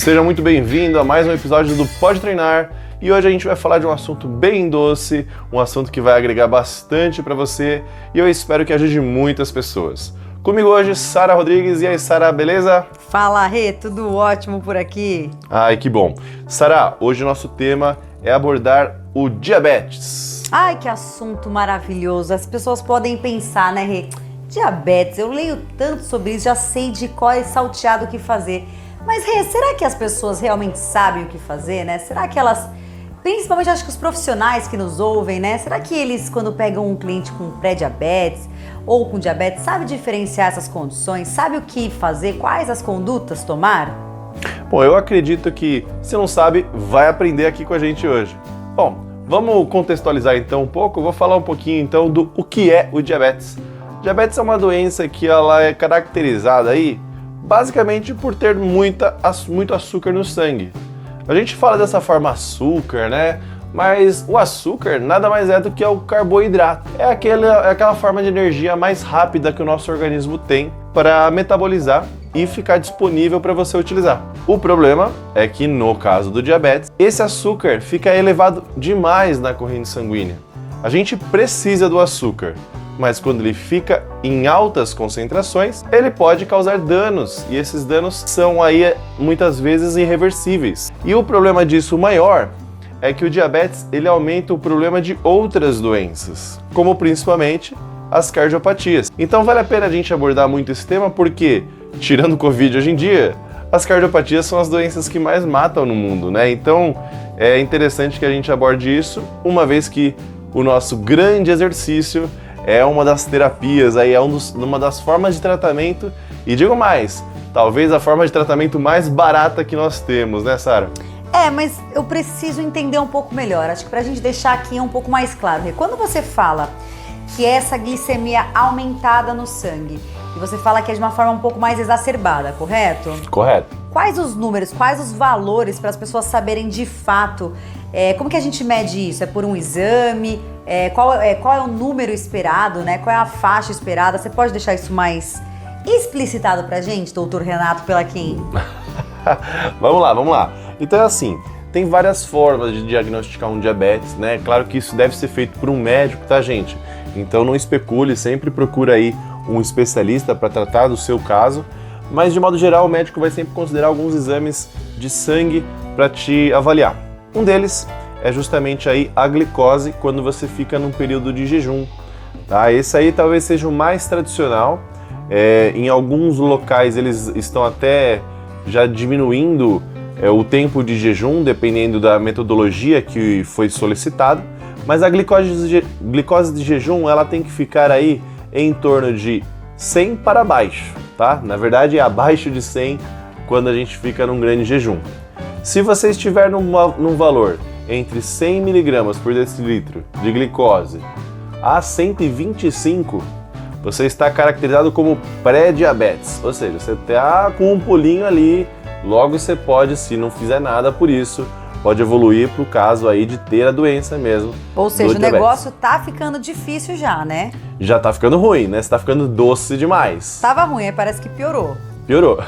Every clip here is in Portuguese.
Seja muito bem-vindo a mais um episódio do Pode Treinar e hoje a gente vai falar de um assunto bem doce, um assunto que vai agregar bastante para você e eu espero que ajude muitas pessoas. Comigo hoje, Sara Rodrigues. E aí, Sara, beleza? Fala, Rê, tudo ótimo por aqui. Ai, que bom. Sara, hoje o nosso tema é abordar o diabetes. Ai, que assunto maravilhoso. As pessoas podem pensar, né, Rê? Diabetes, eu leio tanto sobre isso, já sei de qual é salteado o que fazer. Mas, Rê, será que as pessoas realmente sabem o que fazer, né? Será que elas, principalmente acho que os profissionais que nos ouvem, né? Será que eles, quando pegam um cliente com pré-diabetes ou com diabetes, sabem diferenciar essas condições? Sabe o que fazer? Quais as condutas tomar? Bom, eu acredito que, se não sabe, vai aprender aqui com a gente hoje. Bom, vamos contextualizar então um pouco. Eu vou falar um pouquinho então do o que é o diabetes. Diabetes é uma doença que ela é caracterizada aí basicamente por ter muito açúcar no sangue. A gente fala dessa forma açúcar, né? Mas o açúcar nada mais é do que o carboidrato. É aquela forma de energia mais rápida que o nosso organismo tem para metabolizar e ficar disponível para você utilizar. O problema é que no caso do diabetes, esse açúcar fica elevado demais na corrente sanguínea. A gente precisa do açúcar, mas quando ele fica em altas concentrações, ele pode causar danos, e esses danos são aí muitas vezes irreversíveis. E o problema disso maior é que o diabetes ele aumenta o problema de outras doenças, como principalmente as cardiopatias. Então vale a pena a gente abordar muito esse tema porque, tirando o Covid hoje em dia, as cardiopatias são as doenças que mais matam no mundo, né? Então é interessante que a gente aborde isso, uma vez que o nosso grande exercício é uma das terapias, aí é uma das formas de tratamento, e digo mais, talvez a forma de tratamento mais barata que nós temos, né, Sara? Mas eu preciso entender um pouco melhor, acho que pra gente deixar aqui um pouco mais claro. Quando você fala que é essa glicemia aumentada no sangue, e você fala que é de uma forma um pouco mais exacerbada, correto? Correto. Quais os números, quais os valores para as pessoas saberem de fato, como que a gente mede isso? É por um exame? Qual é o número esperado, né? Qual é a faixa esperada? Você pode deixar isso mais explicitado pra gente, doutor Renato Pelaquim? Vamos lá. Então é assim, tem várias formas de diagnosticar um diabetes, né? Claro que isso deve ser feito por um médico, tá, gente? Então não especule, sempre procura aí um especialista para tratar do seu caso, mas de modo geral o médico vai sempre considerar alguns exames de sangue para te avaliar. Um deles é justamente aí a glicose quando você fica num período de jejum, tá? Esse aí talvez seja o mais tradicional. Em alguns locais eles estão até já diminuindo o tempo de jejum, dependendo da metodologia que foi solicitada, mas a glicose de jejum ela tem que ficar aí em torno de 100 para baixo, tá? Na verdade é abaixo de 100 quando a gente fica num grande jejum. Se você estiver num valor entre 100 mg por decilitro de glicose a 125, você está caracterizado como pré-diabetes, ou seja, você está com um pulinho ali, logo você pode, se não fizer nada por isso, pode evoluir para o caso aí de ter a doença mesmo. Ou seja, o negócio tá ficando difícil já, né? Já tá ficando ruim, né? Você tá ficando doce demais. Tava ruim, aí parece que piorou. Piorou.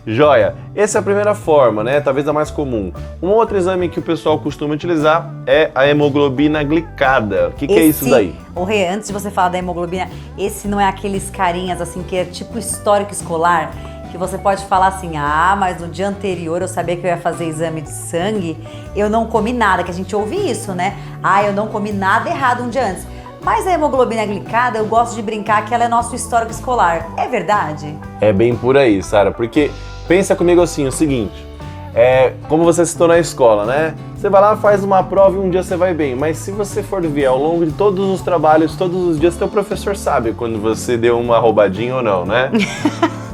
Joia, essa é a primeira forma, né? Talvez a mais comum. Um outro exame que o pessoal costuma utilizar é a hemoglobina glicada. O que é isso daí? Rê, antes de você falar da hemoglobina, esse não é aqueles carinhas assim que é tipo histórico escolar? Que você pode falar assim, mas no dia anterior eu sabia que eu ia fazer exame de sangue, eu não comi nada, que a gente ouve isso, né? Eu não comi nada errado um dia antes. Mas a hemoglobina glicada, eu gosto de brincar que ela é nosso histórico escolar. É verdade? É bem por aí, Sara, porque pensa comigo assim, o seguinte, como você citou na escola, né? Você vai lá, faz uma prova e um dia você vai bem, mas se você for ver ao longo de todos os trabalhos, todos os dias, teu professor sabe quando você deu uma roubadinha ou não, né?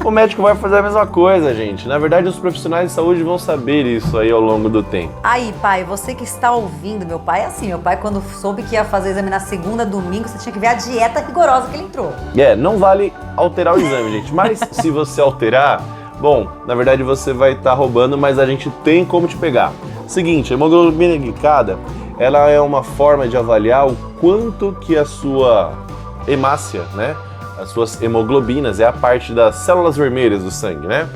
O médico vai fazer a mesma coisa, gente. Na verdade, os profissionais de saúde vão saber isso aí ao longo do tempo. Aí, pai, você que está ouvindo, meu pai é assim. Meu pai, quando soube que ia fazer exame na segunda, domingo, você tinha que ver a dieta rigorosa que ele entrou. Não vale alterar o exame, gente. Mas se você alterar, bom, na verdade você vai estar roubando, mas a gente tem como te pegar. Seguinte, a hemoglobina glicada, ela é uma forma de avaliar o quanto que a sua hemácia, né? As suas hemoglobinas, é a parte das células vermelhas do sangue, né?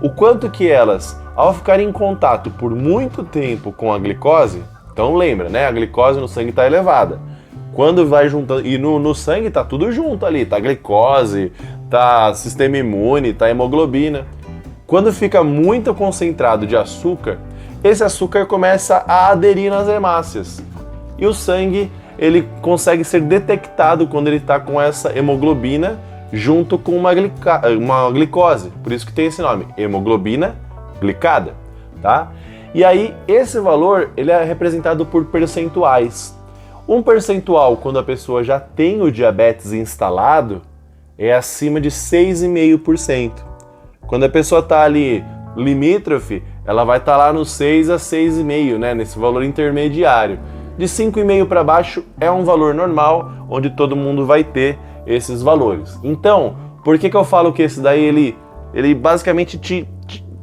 O quanto que elas ao ficar em contato por muito tempo com a glicose, então lembra, né? A glicose no sangue está elevada. Quando vai juntando, e no sangue tá tudo junto ali, tá glicose, tá sistema imune, tá hemoglobina. Quando fica muito concentrado de açúcar, esse açúcar começa a aderir nas hemácias. E o sangue, ele consegue ser detectado quando ele está com essa hemoglobina junto com uma glicose. Por isso que tem esse nome, hemoglobina glicada, tá? E aí, esse valor, ele é representado por percentuais. Um percentual, quando a pessoa já tem o diabetes instalado, é acima de 6,5%. Quando a pessoa está ali limítrofe, ela vai estar lá no 6 a 6,5, né? Nesse valor intermediário. De 5,5 para baixo é um valor normal, onde todo mundo vai ter esses valores. Então, por que eu falo que esse daí, ele basicamente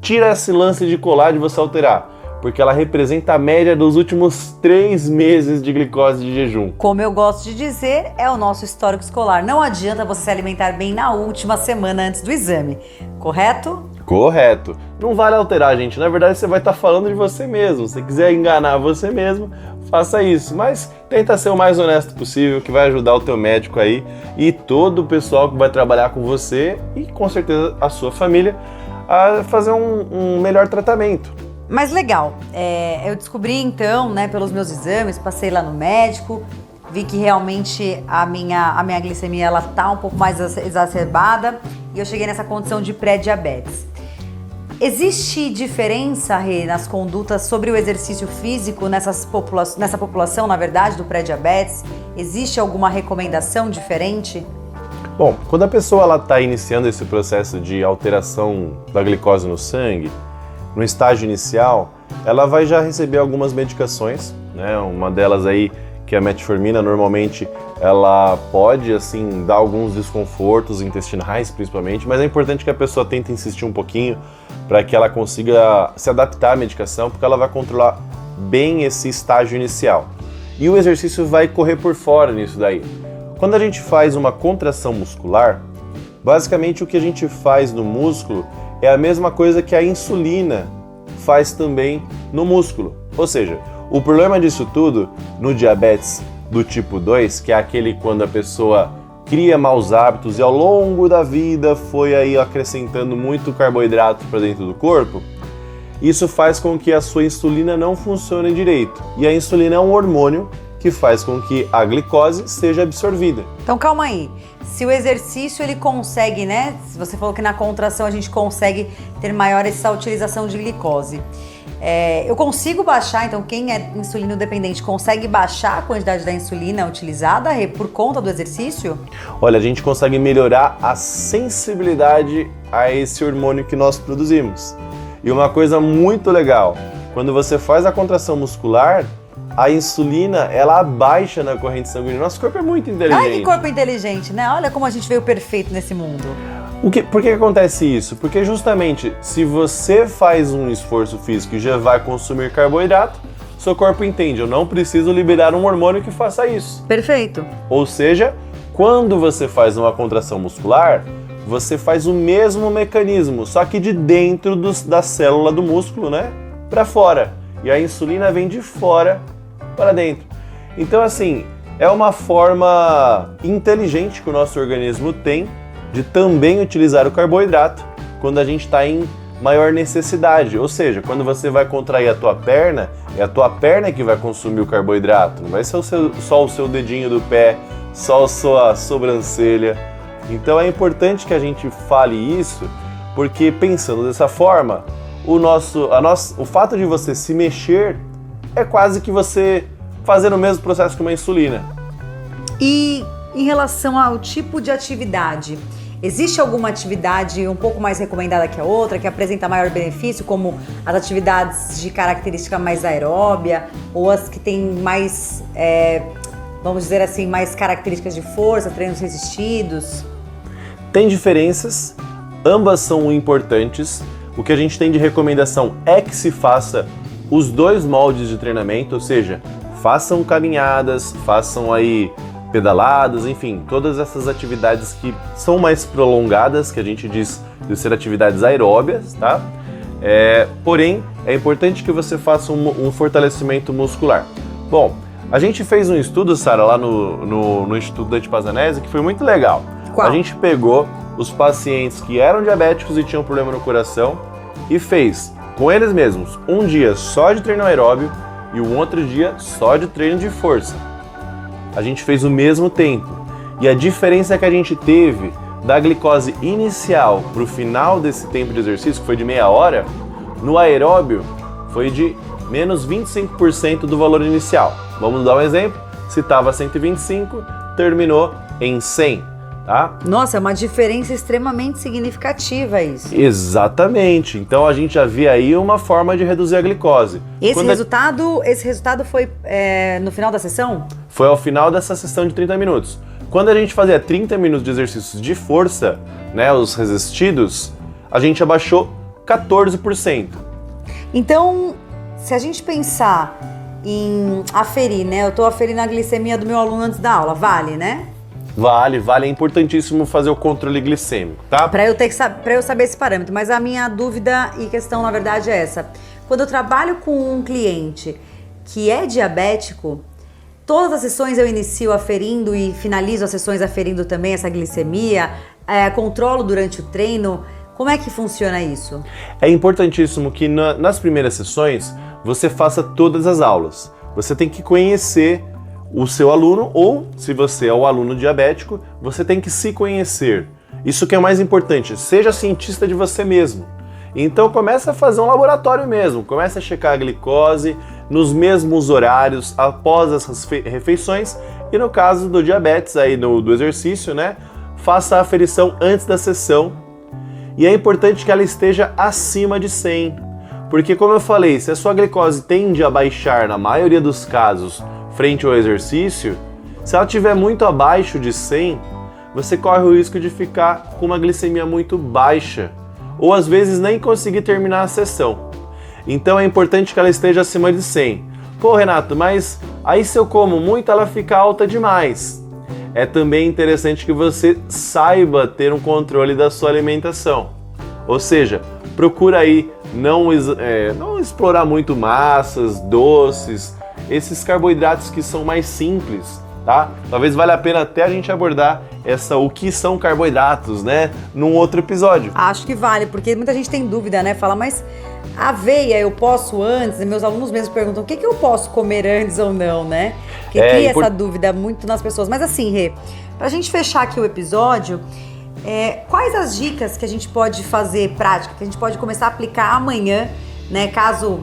tira esse lance de colar de você alterar? Porque ela representa a média dos últimos 3 meses de glicose de jejum. Como eu gosto de dizer, é o nosso histórico escolar. Não adianta você se alimentar bem na última semana antes do exame, correto? Correto. Não vale alterar, gente. Na verdade, você vai estar falando de você mesmo. Se quiser enganar você mesmo, faça isso. Mas tenta ser o mais honesto possível, que vai ajudar o teu médico aí e todo o pessoal que vai trabalhar com você e com certeza a sua família a fazer um melhor tratamento. Mas legal, eu descobri então, né, pelos meus exames, passei lá no médico, vi que realmente a minha glicemia ela tá um pouco mais exacerbada e eu cheguei nessa condição de pré-diabetes. Existe diferença, Rê, nas condutas sobre o exercício físico nessa população, na verdade, do pré-diabetes? Existe alguma recomendação diferente? Bom, quando a pessoa está iniciando esse processo de alteração da glicose no sangue, no estágio inicial, ela vai já receber algumas medicações, né? Uma delas aí, que é a metformina, normalmente ela pode, assim, dar alguns desconfortos intestinais, principalmente, mas é importante que a pessoa tente insistir um pouquinho para que ela consiga se adaptar à medicação, porque ela vai controlar bem esse estágio inicial. E o exercício vai correr por fora nisso daí. Quando a gente faz uma contração muscular, basicamente o que a gente faz no músculo é a mesma coisa que a insulina faz também no músculo. Ou seja, o problema disso tudo no diabetes do tipo 2, que é aquele quando a pessoa cria maus hábitos e ao longo da vida foi aí acrescentando muito carboidrato para dentro do corpo, isso faz com que a sua insulina não funcione direito. E a insulina é um hormônio que faz com que a glicose seja absorvida. Então calma aí, se o exercício ele consegue, né? Se você falou que na contração a gente consegue ter maior essa utilização de glicose. Eu consigo baixar, então quem é insulino dependente consegue baixar a quantidade da insulina utilizada por conta do exercício? Olha, a gente consegue melhorar a sensibilidade a esse hormônio que nós produzimos. E uma coisa muito legal, quando você faz a contração muscular, a insulina, ela abaixa na corrente sanguínea. Nosso corpo é muito inteligente. Ai, que corpo inteligente, né? Olha como a gente veio perfeito nesse mundo. Por que acontece isso? Porque justamente, se você faz um esforço físico e já vai consumir carboidrato, seu corpo entende, eu não preciso liberar um hormônio que faça isso. Perfeito. Ou seja, quando você faz uma contração muscular, você faz o mesmo mecanismo, só que de dentro da célula do músculo, né? Para fora. E a insulina vem de fora para dentro. Então, assim, é uma forma inteligente que o nosso organismo tem de também utilizar o carboidrato quando a gente está em maior necessidade. Ou seja, quando você vai contrair a tua perna, é a tua perna que vai consumir o carboidrato. Não vai ser só o seu dedinho do pé, só a sua sobrancelha. Então é importante que a gente fale isso, porque pensando dessa forma, o fato de você se mexer é quase que você fazer o mesmo processo que uma insulina. E em relação ao tipo de atividade, existe alguma atividade um pouco mais recomendada que a outra, que apresenta maior benefício, como as atividades de característica mais aeróbia, ou as que têm mais, vamos dizer assim, mais características de força, treinos resistidos? Tem diferenças, ambas são importantes. O que a gente tem de recomendação é que se faça os dois moldes de treinamento, ou seja, façam caminhadas, façam aí pedaladas, enfim, todas essas atividades que são mais prolongadas, que a gente diz de ser atividades aeróbias, tá? Porém, é importante que você faça um fortalecimento muscular. Bom, a gente fez um estudo, Sara, lá no Instituto Dante Pazanese, que foi muito legal. Qual? A gente pegou os pacientes que eram diabéticos e tinham problema no coração e fez com eles mesmos um dia só de treino aeróbio e um outro dia só de treino de força. A gente fez o mesmo tempo e a diferença que a gente teve da glicose inicial para o final desse tempo de exercício, que foi de meia hora, no aeróbio foi de menos 25% do valor inicial. Vamos dar um exemplo? Se estava 125, terminou em 100, tá? Nossa, é uma diferença extremamente significativa isso. Exatamente. Então a gente já vê aí uma forma de reduzir a glicose. Esse resultado foi no final da sessão? Foi ao final dessa sessão de 30 minutos. Quando a gente fazia 30 minutos de exercícios de força, né, os resistidos, a gente abaixou 14%. Então, se a gente pensar em aferir, né? Eu tô aferindo a glicemia do meu aluno antes da aula, vale, né? Vale, é importantíssimo fazer o controle glicêmico, tá? Pra eu saber esse parâmetro, mas a minha dúvida e questão, na verdade, é essa. Quando eu trabalho com um cliente que é diabético, todas as sessões eu inicio aferindo e finalizo as sessões aferindo também essa glicemia, controlo durante o treino. Como é que funciona isso? É importantíssimo que nas primeiras sessões você faça todas as aulas. Você tem que conhecer o seu aluno ou, se você é o aluno diabético, você tem que se conhecer. Isso que é o mais importante, seja cientista de você mesmo. Então começa a fazer um laboratório mesmo, começa a checar a glicose nos mesmos horários após as refeições e no caso do diabetes aí do exercício, né, faça a aferição antes da sessão. E é importante que ela esteja acima de 100, porque como eu falei, se a sua glicose tende a baixar na maioria dos casos frente ao exercício, se ela estiver muito abaixo de 100, você corre o risco de ficar com uma glicemia muito baixa, ou às vezes nem conseguir terminar a sessão. Então é importante que ela esteja acima de 100. Pô, Renato, mas aí se eu como muito ela fica alta demais. É também interessante que você saiba ter um controle da sua alimentação. Ou seja, procura aí não explorar muito massas, doces, esses carboidratos que são mais simples, tá? Talvez valha a pena até a gente abordar o que são carboidratos, né, num outro episódio. Acho que vale, porque muita gente tem dúvida, né? Fala, mas aveia eu posso antes? E meus alunos mesmos perguntam o que eu posso comer antes ou não, né? Porque cria essa dúvida muito nas pessoas. Mas assim, Rê, pra gente fechar aqui o episódio, quais as dicas que a gente pode fazer prática, que a gente pode começar a aplicar amanhã, né? Caso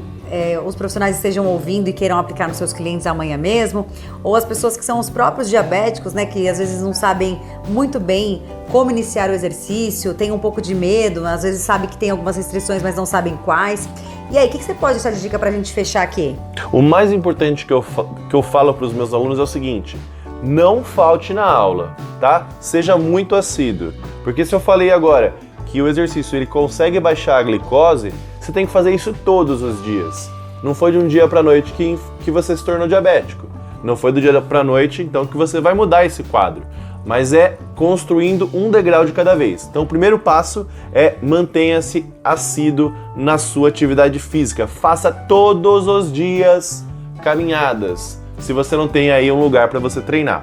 os profissionais estejam ouvindo e queiram aplicar nos seus clientes amanhã mesmo, ou as pessoas que são os próprios diabéticos, né, que às vezes não sabem muito bem como iniciar o exercício, tem um pouco de medo, às vezes sabe que tem algumas restrições, mas não sabem quais. E aí, o que você pode deixar de dica pra gente fechar aqui? O mais importante que eu falo para os meus alunos é o seguinte: não falte na aula, tá? Seja muito assíduo, porque se eu falei agora que o exercício ele consegue baixar a glicose, você tem que fazer isso todos os dias. Não foi de um dia para noite que você se tornou diabético. Não foi do dia para noite, então, que você vai mudar esse quadro. Mas é construindo um degrau de cada vez. Então, o primeiro passo é mantenha-se assíduo na sua atividade física. Faça todos os dias caminhadas, se você não tem aí um lugar para você treinar.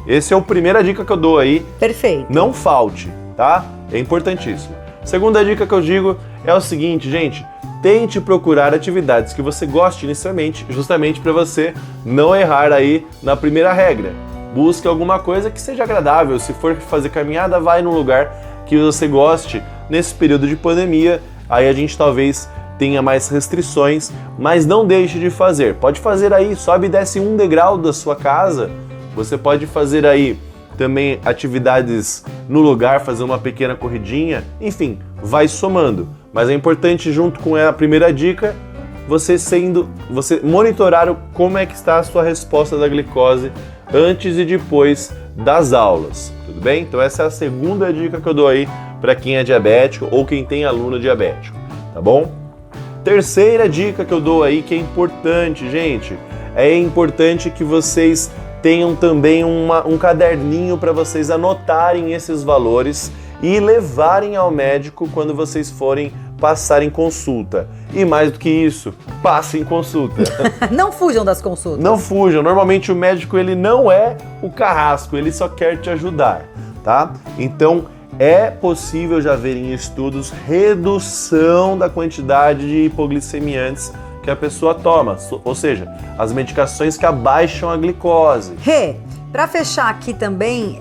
Essa é a primeira dica que eu dou aí. Perfeito. Não falte, tá? É importantíssimo. Segunda dica que eu digo é o seguinte, gente, tente procurar atividades que você goste inicialmente, justamente para você não errar aí na primeira regra. Busque alguma coisa que seja agradável. Se for fazer caminhada, vai num lugar que você goste. Nesse período de pandemia, aí a gente talvez tenha mais restrições, mas não deixe de fazer. Pode fazer aí, sobe e desce um degrau da sua casa. Você pode fazer aí também atividades no lugar, fazer uma pequena corridinha, enfim, vai somando. Mas é importante, junto com a primeira dica, você monitorar como é que está a sua resposta da glicose antes e depois das aulas, tudo bem? Então essa é a segunda dica que eu dou aí para quem é diabético ou quem tem aluno diabético, tá bom? Terceira dica que eu dou aí, que é importante, gente, é importante que vocês tenham também um caderninho para vocês anotarem esses valores e levarem ao médico quando vocês forem passar em consulta. E mais do que isso, passe em consulta. Não fujam das consultas. Não fujam. Normalmente o médico ele não é o carrasco, ele só quer te ajudar, tá? Então é possível já ver em estudos redução da quantidade de hipoglicemiantes que a pessoa toma, ou seja, as medicações que abaixam a glicose. Para fechar aqui também,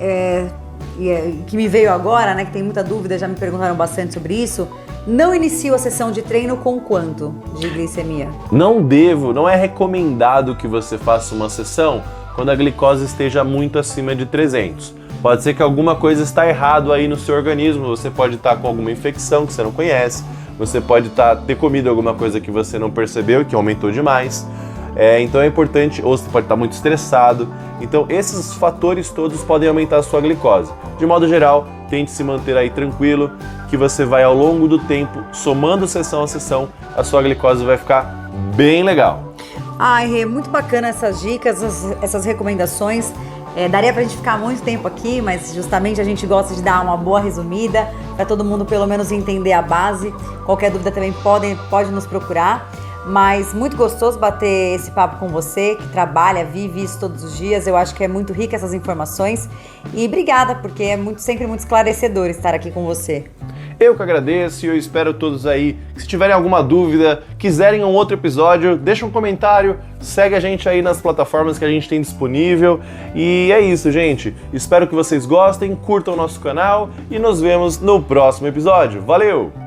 que me veio agora, né, que tem muita dúvida, já me perguntaram bastante sobre isso, não inicio a sessão de treino com quanto de glicemia? Não é recomendado que você faça uma sessão quando a glicose esteja muito acima de 300. Pode ser que alguma coisa está errado aí no seu organismo, você pode estar com alguma infecção que você não conhece, você pode ter comido alguma coisa que você não percebeu, que aumentou demais. Então é importante, ou você pode estar muito estressado. Então esses fatores todos podem aumentar a sua glicose. De modo geral, tente se manter aí tranquilo, que você vai ao longo do tempo, somando sessão a sessão, a sua glicose vai ficar bem legal. Ai, Rê, muito bacana essas dicas, essas recomendações. Daria pra gente ficar muito tempo aqui, mas justamente a gente gosta de dar uma boa resumida, para todo mundo pelo menos entender a base. Qualquer dúvida também pode nos procurar. Mas muito gostoso bater esse papo com você, que trabalha, vive isso todos os dias. Eu acho que é muito rica essas informações. E obrigada, porque é sempre muito esclarecedor estar aqui com você. Eu que agradeço e eu espero todos aí que se tiverem alguma dúvida, quiserem um outro episódio, deixa um comentário, segue a gente aí nas plataformas que a gente tem disponível. E é isso, gente. Espero que vocês gostem, curtam o nosso canal e nos vemos no próximo episódio. Valeu!